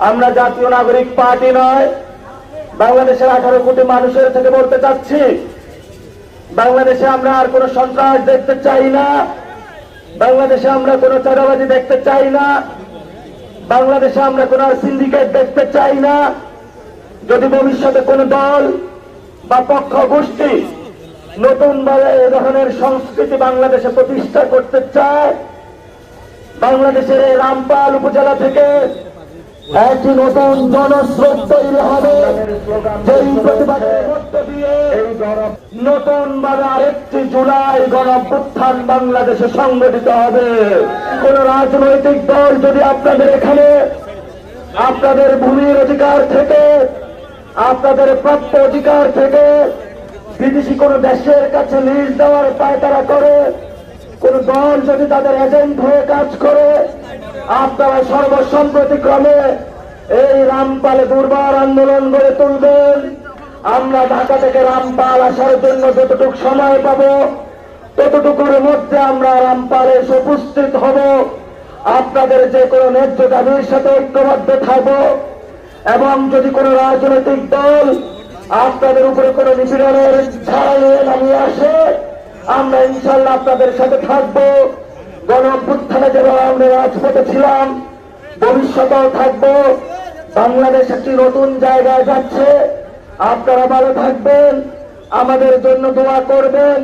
আমরা জাতীয় নাগরিক পার্টি নয়, বাংলাদেশের 18 কোটি মানুষের থেকে বলতে চাচ্ছি, বাংলাদেশে আমরা আর কোনো সন্ত্রাস দেখতে চাই না, বাংলাদেশে আমরা কোনো চাঁদাবাজি দেখতে চাই না, বাংলাদেশে আমরা কোনো সিন্ডিকেট দেখতে চাই না। যদি ভবিষ্যতে কোনো দল বা পক্ষ গোষ্ঠী নতুনভাবে এ ধরনের সংস্কৃতি বাংলাদেশে প্রতিষ্ঠা করতে চায়, বাংলাদেশের এই রামপাল উপজেলা থেকে একটি নতুন জনস্রোত তৈরি হবে, যেই প্রতিবাদের মধ্য দিয়ে নতুন ভাবে আরেকটি জুলাই গণঅভ্যুত্থান বাংলাদেশে সংগঠিত হবে। কোন রাজনৈতিক দল যদি আপনাদের এখানে আপনাদের ভূমির অধিকার থেকে, আপনাদের প্রাপ্য অধিকার থেকে বিদেশি কোন দেশের কাছে লিজ দেওয়ার পায়তারা করে, কোন দল যদি তাদের এজেন্ট হয়ে কাজ করে, আপনারা সর্বসম্মতিক্রমে এই রামপালে দুর্বার আন্দোলন গড়ে তুলবেন। আমরা ঢাকা থেকে রামপাল আসার জন্য যতটুকু সময় পাব, ততটুকুর মধ্যে আমরা রামপালে উপস্থিত হব। আপনাদের যে কোনো ন্যায্য দাবির সাথে ঐক্যবদ্ধ থাকব, এবং যদি কোনো রাজনৈতিক দল আপনাদের উপরে কোনো নিপীড়নের ধারা নামিয়ে আসে, আমরা ইনশাল্লাহ আপনাদের সাথে থাকব। গণঅভ্যুত্থানে যেভাবে আমরা রাজপথে ছিলাম, ভবিষ্যতেও থাকব। বাংলাদেশ একটি নতুন জায়গায় যাচ্ছে। আপনারা ভালো থাকবেন, আমাদের জন্য দোয়া করবেন।